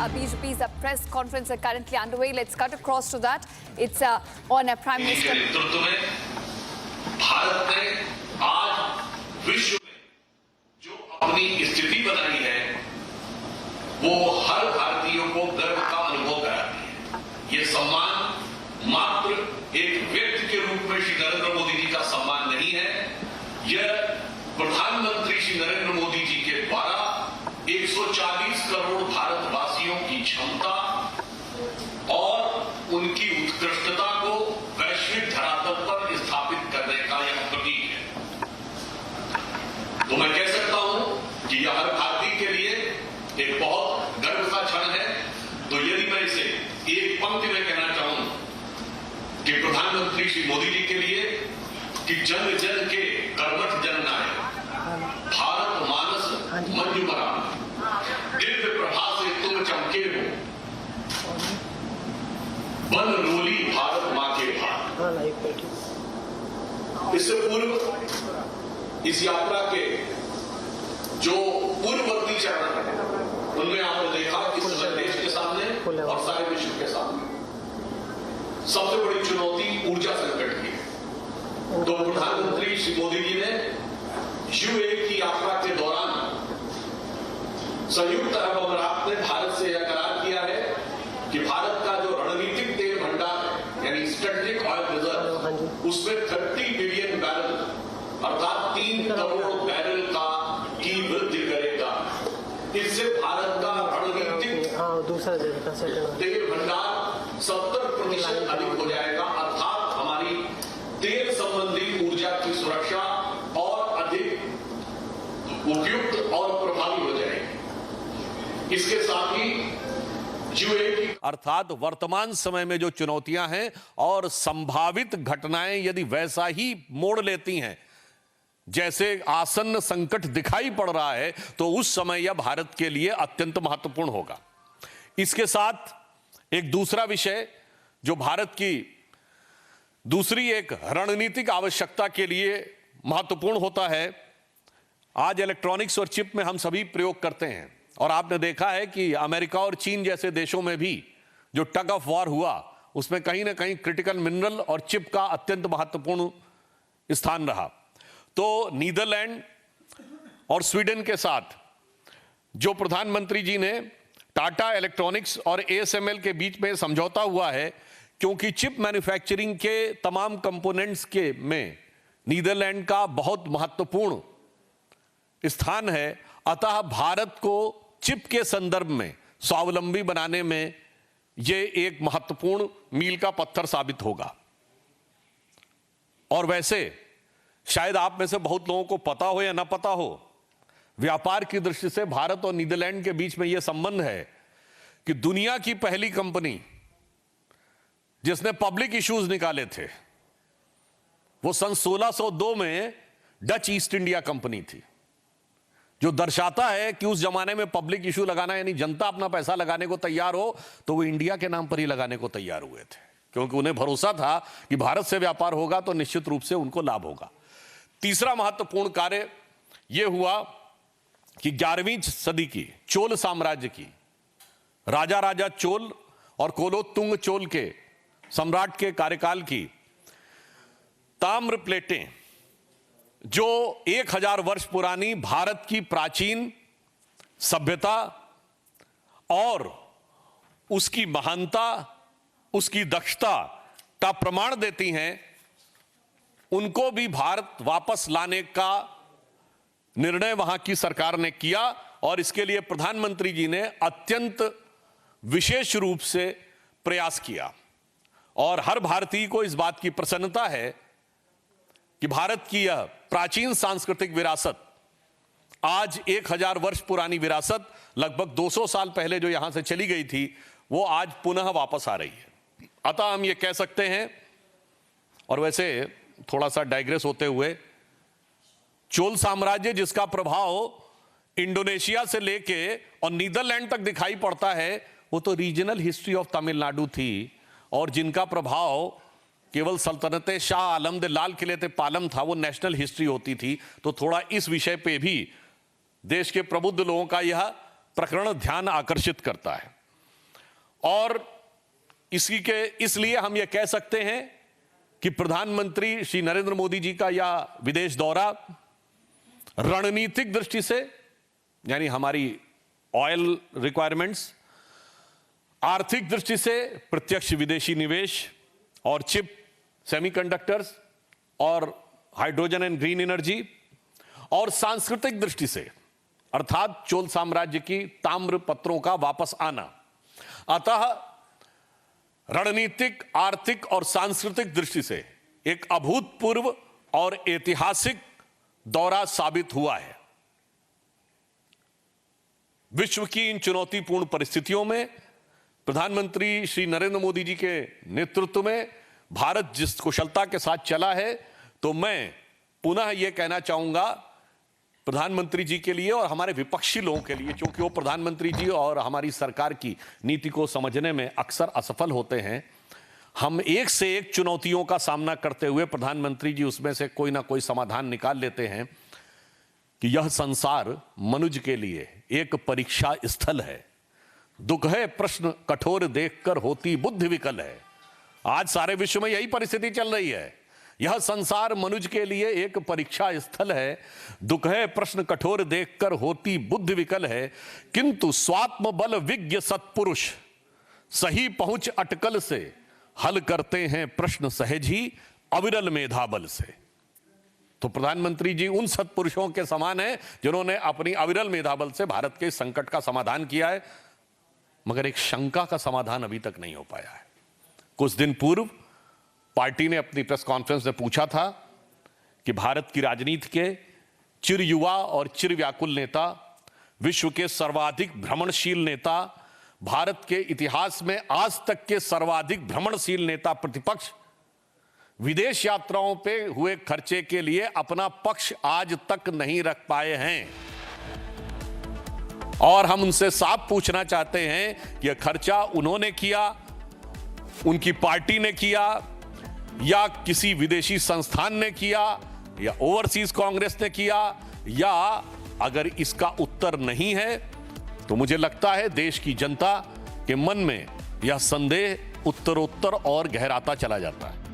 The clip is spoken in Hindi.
BJP's press conference are currently underway. Let's cut across to that. It's on a Prime Minister. नेतृत्व में भारत ने आज विश्व में जो अपनी स्थिति बनाई है वो हर भारतीयों को गर्व का अनुभव कराती है। ये सम्मान मात्र एक व्यक्ति के रूप में श्री नरेंद्र मोदी जी का सम्मान नहीं है, यह प्रधानमंत्री श्री नरेंद्र मोदी जी के द्वारा 140 करोड़ भारतवासियों की क्षमता और उनकी उत्कृष्टता को वैश्विक धरातल पर स्थापित करने का यह प्रतीक है। तो मैं कह सकता हूं कि यह हर भारतीय के लिए एक बहुत गर्व का क्षण है। तो यदि मैं इसे एक पंक्ति में कहना चाहूं कि प्रधानमंत्री श्री मोदी जी के लिए कि जन जन के कर्मठ जननायक भारत मानस मंजुमरा दिव्य प्रभा से तुम चमके हो, बन रोली भारत मां के भार। इससे पूर्व इस यात्रा के जो पूर्ववर्ती चरण है उनमें आपने देखा कि देश के सामने और सारे विश्व के सामने सबसे बड़ी चुनौती ऊर्जा संकट की है। तो प्रधानमंत्री श्री मोदी जी ने यूएई की यात्रा के दौरान संयुक्त अरब अमीरात ने भारत से यह करार किया है कि भारत का जो रणनीतिक तेल भंडार है यानी स्ट्रेटेजिक ऑयल रिजर्व उसमें 30 बिलियन बैरल अर्थात 3 करोड़ बैरल की वृद्धि करेगा। इससे भारत का रणनीतिक तेल भंडार 70% अधिक हो जाएगा, अर्थात हमारी तेल संबंधी ऊर्जा की सुरक्षा और अधिक उपयुक्त और प्रभावी हो जाएगी। इसके साथ ही अर्थात वर्तमान समय में जो चुनौतियां हैं और संभावित घटनाएं यदि वैसा ही मोड़ लेती हैं जैसे आसन्न संकट दिखाई पड़ रहा है तो उस समय यह भारत के लिए अत्यंत महत्वपूर्ण होगा। इसके साथ एक दूसरा विषय जो भारत की दूसरी एक रणनीतिक आवश्यकता के लिए महत्वपूर्ण होता है, आज इलेक्ट्रॉनिक्स और चिप में हम सभी प्रयोग करते हैं और आपने देखा है कि अमेरिका और चीन जैसे देशों में भी जो टग ऑफ वॉर हुआ उसमें कहीं ना कहीं क्रिटिकल मिनरल और चिप का अत्यंत महत्वपूर्ण स्थान रहा। तो नीदरलैंड और स्वीडन के साथ जो प्रधानमंत्री जी ने टाटा इलेक्ट्रॉनिक्स और एएसएमएल के बीच में समझौता हुआ है, क्योंकि चिप मैन्युफैक्चरिंग के तमाम कंपोनेंट्स के में नीदरलैंड का बहुत महत्वपूर्ण स्थान है, अतः भारत को चिप के संदर्भ में स्वावलंबी बनाने में यह एक महत्वपूर्ण मील का पत्थर साबित होगा। और वैसे शायद आप में से बहुत लोगों को पता हो या ना पता हो, व्यापार की दृष्टि से भारत और नीदरलैंड के बीच में यह संबंध है कि दुनिया की पहली कंपनी जिसने पब्लिक इश्यूज निकाले थे वो सन 1602 में डच ईस्ट इंडिया कंपनी थी, जो दर्शाता है कि उस जमाने में पब्लिक इशू लगाना यानी जनता अपना पैसा लगाने को तैयार हो तो वो इंडिया के नाम पर ही लगाने को तैयार हुए थे, क्योंकि उन्हें भरोसा था कि भारत से व्यापार होगा तो निश्चित रूप से उनको लाभ होगा। तीसरा महत्वपूर्ण कार्य यह हुआ कि 11वीं सदी की चोल साम्राज्य की राजा राजा चोल और कोलोत्तुंग चोल के सम्राट के कार्यकाल की ताम्र प्लेटें जो 1000 वर्ष पुरानी भारत की प्राचीन सभ्यता और उसकी महानता, उसकी दक्षता का प्रमाण देती हैं, उनको भी भारत वापस लाने का निर्णय वहां की सरकार ने किया और इसके लिए प्रधानमंत्री जी ने अत्यंत विशेष रूप से प्रयास किया। और हर भारतीय को इस बात की प्रसन्नता है कि भारत की यह प्राचीन सांस्कृतिक विरासत, आज 1000 वर्ष पुरानी विरासत लगभग 200 साल पहले जो यहां से चली गई थी वो आज पुनः वापस आ रही है। अतः हम ये कह सकते हैं, और वैसे थोड़ा सा डाइग्रेस होते हुए, चोल साम्राज्य जिसका प्रभाव इंडोनेशिया से लेके और नीदरलैंड तक दिखाई पड़ता है वो तो रीजनल हिस्ट्री ऑफ तमिलनाडु थी, और जिनका प्रभाव केवल सल्तनते शाह आलम दे लाल किले ते पालम था वो नेशनल हिस्ट्री होती थी। तो थोड़ा इस विषय पे भी देश के प्रबुद्ध लोगों का यह प्रकरण ध्यान आकर्षित करता है। और इसलिए हम यह कह सकते हैं कि प्रधानमंत्री श्री नरेंद्र मोदी जी का यह विदेश दौरा रणनीतिक दृष्टि से, यानी हमारी ऑयल रिक्वायरमेंट्स, आर्थिक दृष्टि से प्रत्यक्ष विदेशी निवेश और चिप, सेमीकंडक्टर्स और हाइड्रोजन एंड ग्रीन एनर्जी, और सांस्कृतिक दृष्टि से अर्थात चोल साम्राज्य की ताम्र पत्रों का वापस आना। अतः रणनीतिक, आर्थिक और सांस्कृतिक दृष्टि से एक अभूतपूर्व और ऐतिहासिक दौरा साबित हुआ है। विश्व की इन चुनौतीपूर्ण परिस्थितियों में प्रधानमंत्री श्री नरेंद्र मोदी जी के नेतृत्व में भारत जिस कुशलता के साथ चला है, तो मैं पुनः यह कहना चाहूंगा प्रधानमंत्री जी के लिए और हमारे विपक्षी लोगों के लिए, क्योंकि वो प्रधानमंत्री जी और हमारी सरकार की नीति को समझने में अक्सर असफल होते हैं। हम एक से एक चुनौतियों का सामना करते हुए प्रधानमंत्री जी उसमें से कोई ना कोई समाधान निकाल लेते हैं कि यह संसार मनुष्य के लिए एक परीक्षा स्थल है। दुख है प्रश्न कठोर देखकर होती बुद्धि विकल है। आज सारे विश्व में यही परिस्थिति चल रही है। यह संसार मनुष्य के लिए एक परीक्षा स्थल है। दुख है प्रश्न कठोर देखकर होती बुद्धि विकल है, किंतु स्वात्म बल विज्ञ सत्पुरुष सही पहुंच अटकल से हल करते हैं प्रश्न सहज ही अविरल मेधा बल से। तो प्रधानमंत्री जी उन सत्पुरुषों के समान हैं जिन्होंने अपनी अविरल मेधा बल से भारत के संकट का समाधान किया है, मगर एक शंका का समाधान अभी तक नहीं हो पाया है। कुछ दिन पूर्व पार्टी ने अपनी प्रेस कॉन्फ्रेंस में पूछा था कि भारत की राजनीति के चिर युवा और चिर व्याकुल नेता, विश्व के सर्वाधिक भ्रमणशील नेता, भारत के इतिहास में आज तक के सर्वाधिक भ्रमणशील नेता प्रतिपक्ष विदेश यात्राओं पे हुए खर्चे के लिए अपना पक्ष आज तक नहीं रख पाए हैं। और हम उनसे साफ पूछना चाहते हैं कि यह खर्चा उन्होंने किया, उनकी पार्टी ने किया, या किसी विदेशी संस्थान ने किया, या ओवरसीज कांग्रेस ने किया, या अगर इसका उत्तर नहीं है तो मुझे लगता है देश की जनता के मन में यह संदेह उत्तरोत्तर और गहराता चला जाता है।